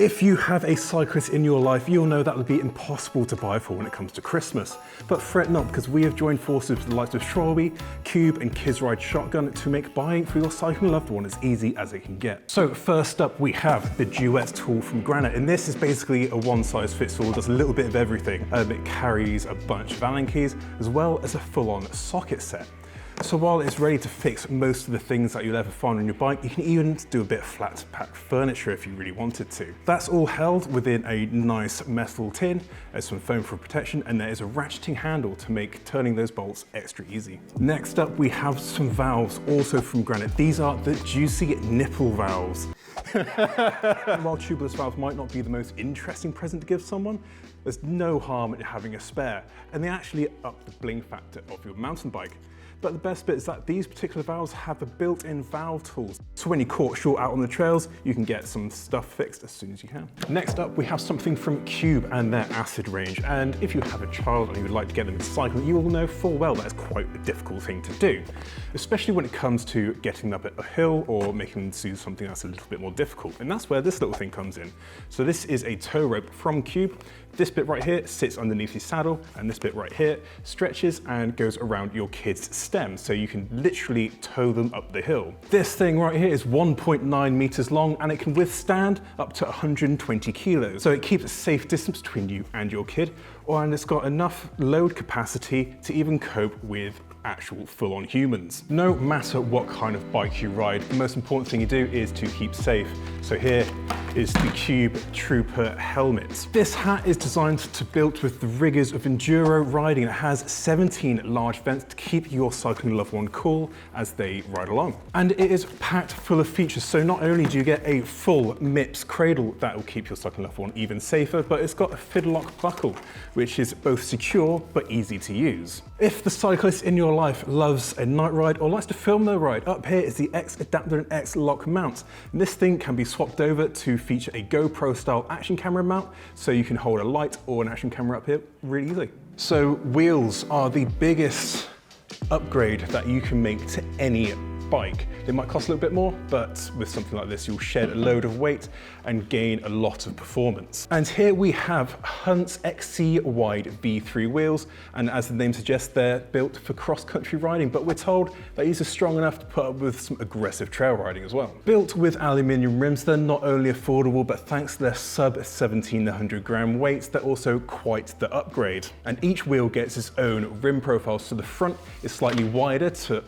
If you have a cyclist in your life, you'll know that would be impossible to buy for when it comes to Christmas. But fret not, because we have joined forces with the likes of Schwalbe, Cube and Kids Ride Shotgun to make buying for your cycling loved one as easy as it can get. So first up we have the Duet tool from Granite, and this is basically a one-size-fits-all, does a little bit of everything. It carries a bunch of Allen keys as well as a full-on socket set. So while it's ready to fix most of the things that you'll ever find on your bike, you can even do a bit of flat pack furniture if you really wanted to. That's all held within a nice metal tin, there's some foam for protection, and there is a ratcheting handle to make turning those bolts extra easy. Next up we have some valves, also from Granite. These are the Juicy Nipple valves. While tubeless valves might not be the most interesting present to give someone, there's no harm in having a spare, and they actually up the bling factor of your mountain bike. But the best bit is that these particular valves have the built-in valve tools. So when you're caught short out on the trails, you can get some stuff fixed as soon as you can. Next up, we have something from Cube and their acid range. And if you have a child and you would like to get them into cycling, you will know full well that it's quite a difficult thing to do, especially when it comes to getting them up a hill or making them do something that's a little bit more difficult. And that's where this little thing comes in. So this is a tow rope from Cube. This bit right here sits underneath your saddle, and this bit right here stretches and goes around your kid's stem, so you can literally tow them up the hill. This thing right here is 1.9 meters long, and it can withstand up to 120 kilos. So it keeps a safe distance between you and your kid, and it's got enough load capacity to even cope with actual full-on humans. No matter what kind of bike you ride, the most important thing you do is to keep safe. So here is the Cube Trooper helmet. This hat is designed to build with the rigors of enduro riding. It has 17 large vents to keep your cycling loved one cool as they ride along. And it is packed full of features. So not only do you get a full MIPS cradle that will keep your cycling loved one even safer, but it's got a fiddle lock buckle, which is both secure but easy to use. If the cyclist in your life loves a night ride or likes to film their ride, up here is the X adapter and X lock mount. And this thing can be swapped over to feature a GoPro style action camera mount, so you can hold a light or an action camera up here really easily. So wheels are the biggest upgrade that you can make to any bike. They might cost a little bit more, but with something like this, you'll shed a load of weight and gain a lot of performance. And here we have Hunt's XC wide V3 wheels, and as the name suggests, they're built for cross-country riding, but we're told that these are strong enough to put up with some aggressive trail riding as well. Built with aluminium rims, they're not only affordable, but thanks to their sub 1700 gram weights, they're also quite the upgrade. And each wheel gets its own rim profile, so the front is slightly wider to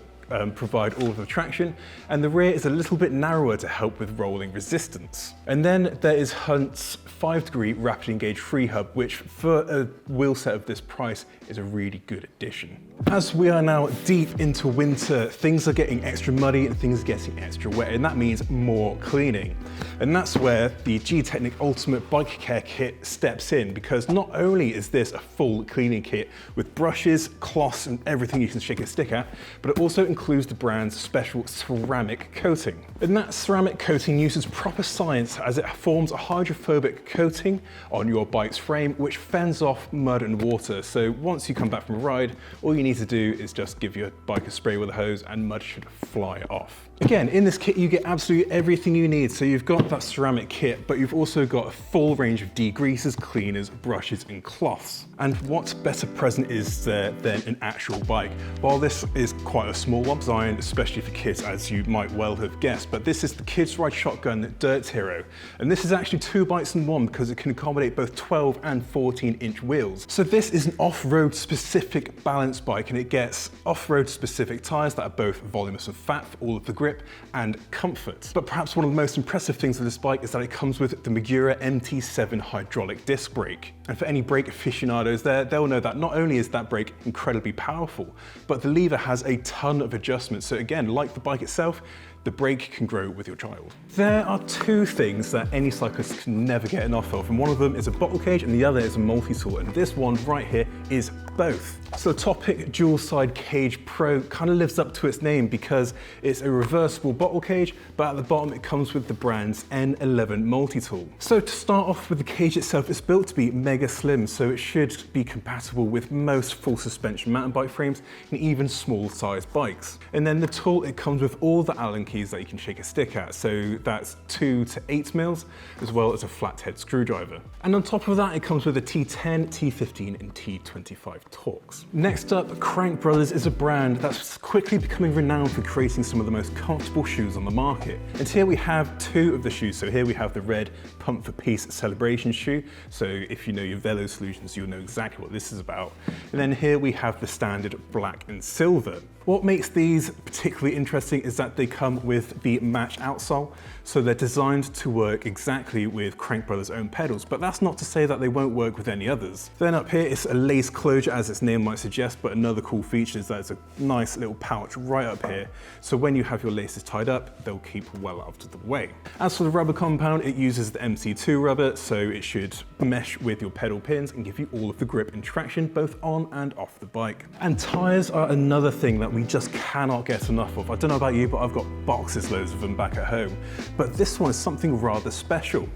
provide all of the traction, and the rear is a little bit narrower to help with rolling resistance. And then there is Hunt's 5-degree rapid engage free hub, which for a wheel set of this price is a really good addition. As we are now deep into winter, things are getting extra muddy and things are getting extra wet, and that means more cleaning. And that's where the Gtechniq Ultimate Bike Care Kit steps in, because not only is this a full cleaning kit with brushes, cloths and everything you can shake a stick at, but it also includes the brand's special ceramic coating. And that ceramic coating uses proper science, as it forms a hydrophobic coating on your bike's frame which fends off mud and water. So once you come back from a ride, all you need to do is just give your bike a spray with a hose and mud should fly off. Again, in this kit you get absolutely everything you need. So you've got that ceramic kit, but you've also got a full range of degreasers, cleaners, brushes and cloths. And what better present is there than an actual bike? While this is quite a small one, designed especially for kids, as you might well have guessed, but this is the Kids Ride Shotgun Dirt Hero. And this is actually 2 bikes in one, because it can accommodate both 12 and 14-inch wheels. So this is an off-road specific balance bike, and it gets off-road specific tyres that are both voluminous and fat for all of the grip and comfort. But perhaps one of the most impressive things with this bike is that it comes with the Merida MT7 hydraulic disc brake. And for any brake aficionados there, they'll know that not only is that brake incredibly powerful, but the lever has a ton of adjustments. So again, like the bike itself, the brake can grow with your child. There are 2 things that any cyclist can never get enough of, and one of them is a bottle cage and the other is a multi-tool, and this one right here is both. So the Topeak Dualside Cage Pro kind of lives up to its name because it's a reversible bottle cage, but at the bottom it comes with the brand's N11 multi-tool. So to start off with, the cage itself is built to be mega slim, so it should be compatible with most full suspension mountain bike frames and even small sized bikes. And then the tool, it comes with all the Allen keys keys that you can shake a stick at. So that's 2 to 8 mils, as well as a flathead screwdriver. And on top of that, it comes with a T10, T15, and T25 Torx. Next up, Crankbrothers is a brand that's quickly becoming renowned for creating some of the most comfortable shoes on the market. And here we have 2 of the shoes. So here we have the red Pump for Peace celebration shoe. So if you know your Velo solutions, you'll know exactly what this is about. And then here we have the standard black and silver. What makes these particularly interesting is that they come with the match outsole, so they're designed to work exactly with Crankbrothers' own pedals, but that's not to say that they won't work with any others. Then up here, it's a lace closure, as its name might suggest, but another cool feature is that it's a nice little pouch right up here, so when you have your laces tied up, they'll keep well out of the way. As for the rubber compound, it uses the MC2 rubber, so it should mesh with your pedal pins and give you all of the grip and traction, both on and off the bike. And tires are another thing that we just cannot get enough of. I don't know about you, but I've got boxes loads of them back at home. But this one is something rather special.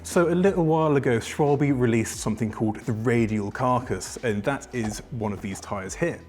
So a little while ago, Schwalbe released something called the Radial Carcass, and that is one of these tires here.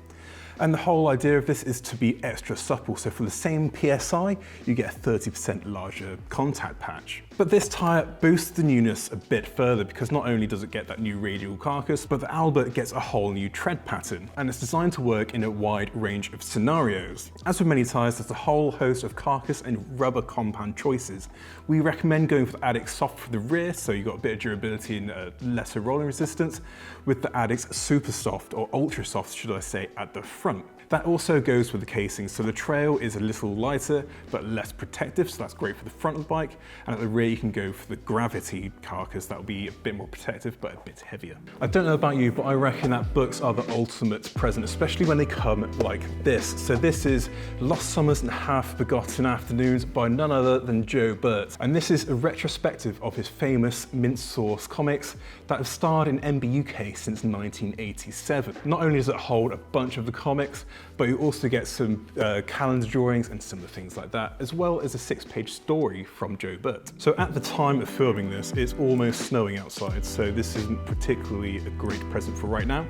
And the whole idea of this is to be extra supple. So for the same PSI, you get a 30% larger contact patch. But this tire boosts the newness a bit further because not only does it get that new radial carcass, but the Albert gets a whole new tread pattern. And it's designed to work in a wide range of scenarios. As with many tires, there's a whole host of carcass and rubber compound choices. We recommend going for the Addix Soft for the rear, so you've got a bit of durability and lesser rolling resistance, with the Addix Super Soft, or Ultra Soft should I say, at the front. That also goes with the casing, so the trail is a little lighter but less protective, so that's great for the front of the bike, and at the rear you can go for the gravity carcass. That'll be a bit more protective but a bit heavier. I don't know about you, but I reckon that books are the ultimate present, especially when they come like this. So this is Lost Summers and Half Forgotten Afternoons by none other than Joe Burt, and this is a retrospective of his famous Mint Source comics that have starred in MB UK since 1987. Not only does it hold a bunch of the comics, but you also get some calendar drawings and similar things like that, as well as a 6-page story from Joe Burt. So at the time of filming this, it's almost snowing outside, so this isn't particularly a great present for right now,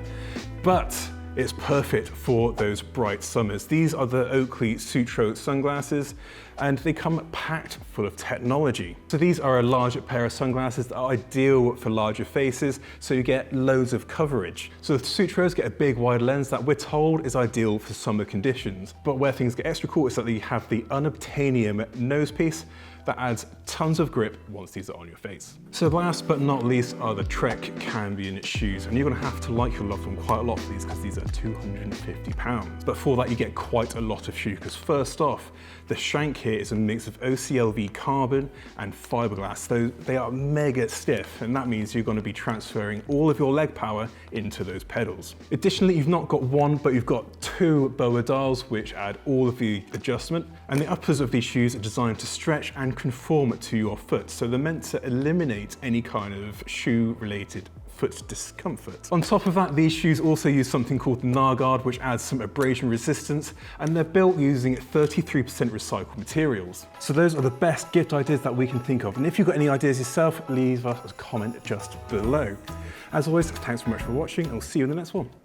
but it's perfect for those bright summers. These are the Oakley Sutro sunglasses, and they come packed full of technology. So these are a larger pair of sunglasses that are ideal for larger faces, so you get loads of coverage. So the Sutros get a big wide lens that we're told is ideal for summer conditions. But where things get extra cool is that you have the unobtainium nose piece that adds tons of grip once these are on your face. So last but not least are the Trek Cambion shoes, and you're gonna have to like your loved one quite a lot for these because these are £250. But for that you get quite a lot of shoe, because first off, the shank here is a mix of OCLV carbon and fiberglass. So they are mega stiff, and that means you're gonna be transferring all of your leg power into those pedals. Additionally, you've not got one, but you've got 2 boa dials, which add all of the adjustment. And the uppers of these shoes are designed to stretch and conform to your foot. So they're meant to eliminate any kind of shoe-related foot discomfort. On top of that, these shoes also use something called the Narguard, which adds some abrasion resistance, and they're built using 33% recycled materials. So those are the best gift ideas that we can think of. And if you've got any ideas yourself, leave us a comment just below. As always, thanks very much for watching, and we'll see you in the next one.